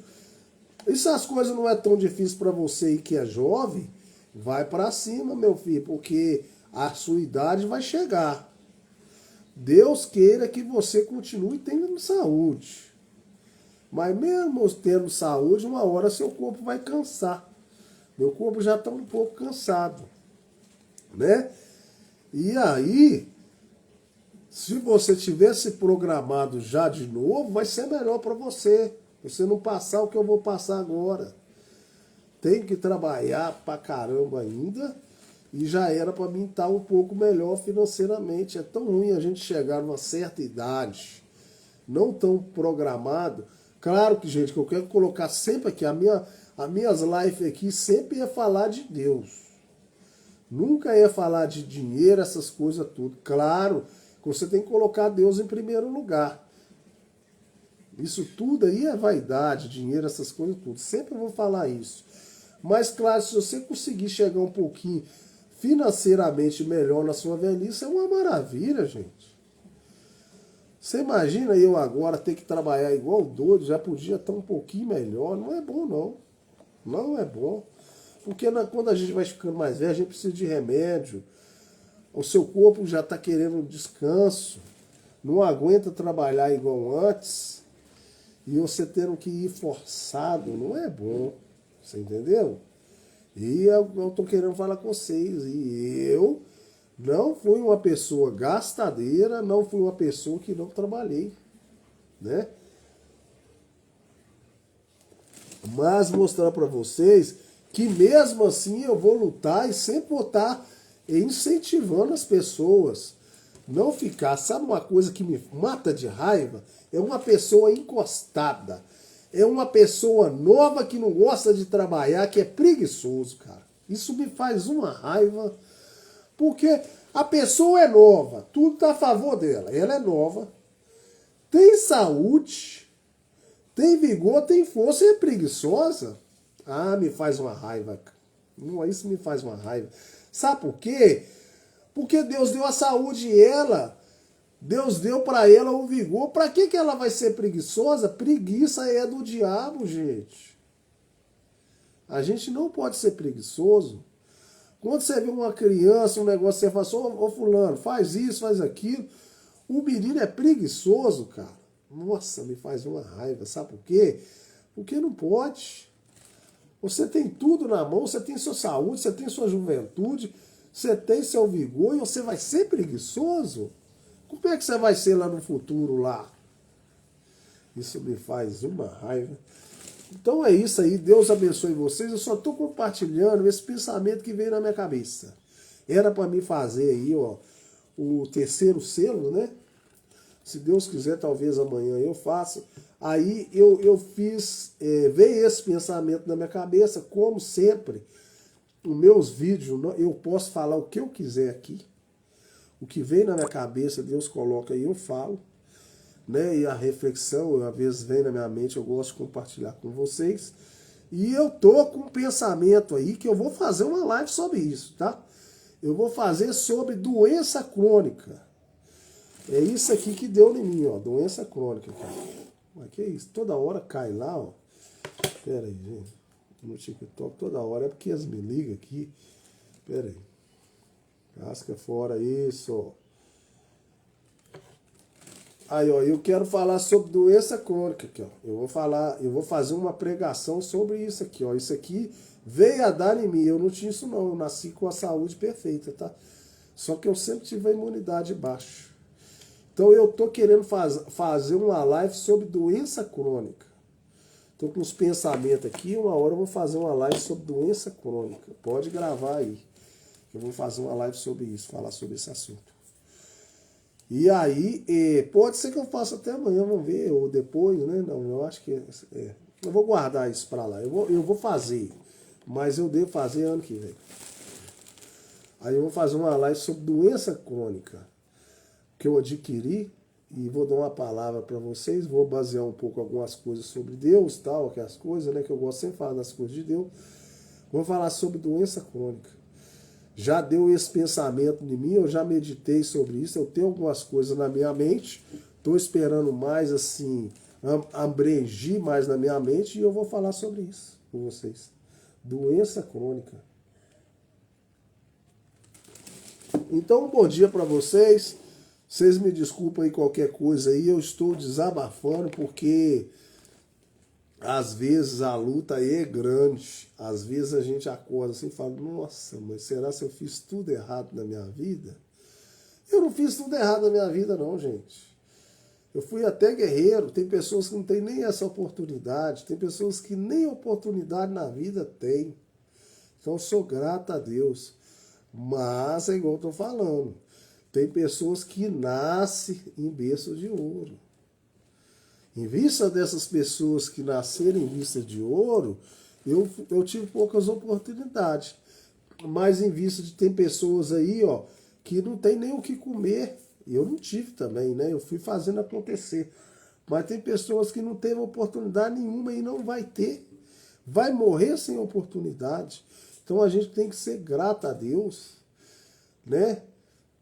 S1: E se as coisas não é tão difíceis para você aí que é jovem, vai para cima, meu filho, porque a sua idade vai chegar. Deus queira que você continue tendo saúde. Mas mesmo tendo saúde, uma hora seu corpo vai cansar. Meu corpo já está um pouco cansado, né? E aí, se você tivesse programado já de novo, vai ser melhor para você. Você não passar o que eu vou passar agora. Tem que trabalhar pra caramba ainda. E já era para mim estar um pouco melhor financeiramente. É tão ruim a gente chegar numa certa idade, não tão programado. Claro que, gente, que eu quero colocar sempre aqui, as minhas lives aqui sempre ia falar de Deus. Nunca ia falar de dinheiro, essas coisas tudo. Claro que você tem que colocar Deus em primeiro lugar. Isso tudo aí é vaidade, dinheiro, essas coisas tudo. Sempre eu vou falar isso. Mas, claro, se você conseguir chegar um pouquinho financeiramente melhor na sua velhice, é uma maravilha, gente. Você imagina eu agora ter que trabalhar igual doido, já podia estar um pouquinho melhor. Não é bom, não. Não é bom. Porque quando a gente vai ficando mais velho, a gente precisa de remédio. O seu corpo já está querendo descanso. Não aguenta trabalhar igual antes. E você tendo que ir forçado, não é bom. Você entendeu? E eu tô querendo falar com vocês. E eu não fui uma pessoa gastadeira, não fui uma pessoa que não trabalhei, né? Mas mostrar para vocês que mesmo assim eu vou lutar e sempre vou estar incentivando as pessoas. Não ficar, sabe uma coisa que me mata de raiva? É uma pessoa encostada. É uma pessoa nova que não gosta de trabalhar, que é preguiçoso, cara. Isso me faz uma raiva, porque a pessoa é nova, tudo está a favor dela. Ela é nova, tem saúde, tem vigor, tem força e é preguiçosa. Ah, me faz uma raiva. Isso me faz uma raiva. Sabe por quê? Porque Deus deu a saúde a ela. Deus deu para ela o vigor. Para que ela vai ser preguiçosa? Preguiça é do diabo, gente. A gente não pode ser preguiçoso. Quando você vê uma criança, um negócio, você fala assim, ô fulano, faz isso, faz aquilo. O menino é preguiçoso, cara. Nossa, me faz uma raiva. Sabe por quê? Porque não pode. Você tem tudo na mão, você tem sua saúde, você tem sua juventude, você tem seu vigor e você vai ser preguiçoso? Como é que você vai ser lá no futuro lá? Isso me faz uma raiva. Então é isso aí, Deus abençoe vocês. Eu só estou compartilhando esse pensamento que veio na minha cabeça. Era para mim fazer aí, ó, o terceiro selo, né? Se Deus quiser, talvez amanhã eu faça. Aí eu fiz, veio esse pensamento na minha cabeça, como sempre, os meus vídeos, eu posso falar o que eu quiser aqui. O que vem na minha cabeça, Deus coloca aí, eu falo. Né? E a reflexão, às vezes vem na minha mente, eu gosto de compartilhar com vocês. E eu tô com um pensamento aí que eu vou fazer uma live sobre isso, tá? Eu vou fazer sobre doença crônica. É isso aqui que deu em mim, ó, doença crônica, cara. Mas que isso? Toda hora cai lá, ó. Pera aí, gente. No TikTok toda hora é porque eles me ligam aqui. Pera aí. Casca fora isso, ó. Aí, ó, eu quero falar sobre doença crônica aqui, ó. Eu vou fazer uma pregação sobre isso aqui, ó. Isso aqui veio a dar em mim. Eu não tinha isso não, eu nasci com a saúde perfeita, tá? Só que eu sempre tive a imunidade baixa. Então eu tô querendo fazer uma live sobre doença crônica. Tô com uns pensamentos aqui, uma hora eu vou fazer uma live sobre doença crônica. Pode gravar aí. Eu vou fazer uma live sobre isso, falar sobre esse assunto. E aí, pode ser que eu faça até amanhã, vamos ver, ou depois, né? Não, eu acho que eu vou guardar isso para lá. Eu vou fazer, mas eu devo fazer ano que vem. Aí eu vou fazer uma live sobre doença crônica que eu adquiri e vou dar uma palavra para vocês. Vou basear um pouco algumas coisas sobre Deus, tal, aquelas coisas, né? Que eu gosto sempre de falar das coisas de Deus. Vou falar sobre doença crônica. Já deu esse pensamento em mim, eu já meditei sobre isso, eu tenho algumas coisas na minha mente, estou esperando mais assim, abrangir mais na minha mente e eu vou falar sobre isso com vocês. Doença crônica. Então, um bom dia para vocês. Vocês me desculpem aí qualquer coisa aí, eu estou desabafando porque às vezes a luta aí é grande, às vezes a gente acorda assim e fala, nossa, mas será que eu fiz tudo errado na minha vida? Eu não fiz tudo errado na minha vida não, gente. Eu fui até guerreiro, tem pessoas que não têm nem essa oportunidade, tem pessoas que nem oportunidade na vida têm. Então eu sou grato a Deus. Mas é igual eu estou falando, tem pessoas que nascem em berço de ouro. Em vista dessas pessoas que nasceram em vista de ouro, eu tive poucas oportunidades. Mas em vista de tem pessoas aí, ó, que não tem nem o que comer. Eu não tive também, né? Eu fui fazendo acontecer. Mas tem pessoas que não teve oportunidade nenhuma e não vai ter. Vai morrer sem oportunidade. Então a gente tem que ser grato a Deus, né?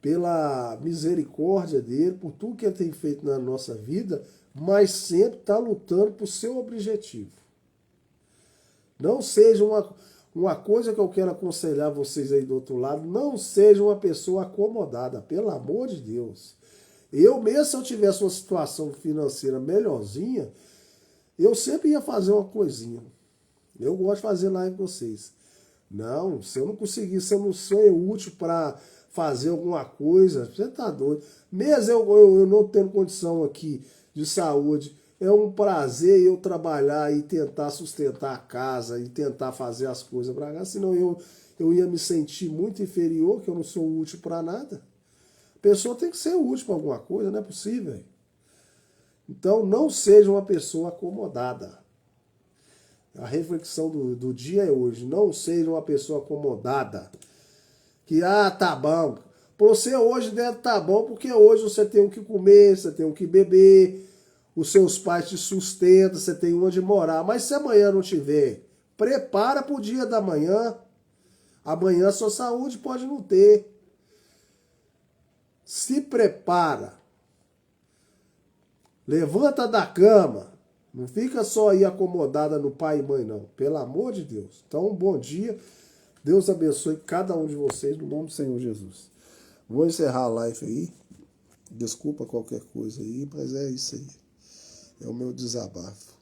S1: Pela misericórdia dele, por tudo que ele tem feito na nossa vida, mas sempre está lutando por seu objetivo. Não seja uma coisa que eu quero aconselhar vocês aí do outro lado, não seja uma pessoa acomodada, pelo amor de Deus. Eu mesmo, se eu tivesse uma situação financeira melhorzinha, eu sempre ia fazer uma coisinha. Eu gosto de fazer live com vocês. Não, se eu não conseguir, se eu não sou útil para fazer alguma coisa, você tá doido. Mesmo eu não tendo condição aqui de saúde, é um prazer eu trabalhar e tentar sustentar a casa e tentar fazer as coisas para cá, senão eu ia me sentir muito inferior, que eu não sou útil para nada. A pessoa tem que ser útil para alguma coisa, não é possível. Então não seja uma pessoa acomodada. A reflexão do dia é hoje. Não seja uma pessoa acomodada. Que, tá bom. Para você hoje deve estar bom, porque hoje você tem o que comer, você tem o que beber, os seus pais te sustentam, você tem onde morar. Mas se amanhã não tiver, prepara para o dia da manhã. Amanhã sua saúde pode não ter. Se prepara. Levanta da cama. Não fica só aí acomodada no pai e mãe, não. Pelo amor de Deus. Então, um bom dia. Deus abençoe cada um de vocês no nome do Senhor Jesus. Vou encerrar a live aí. Desculpa qualquer coisa aí, mas é isso aí. É o meu desabafo.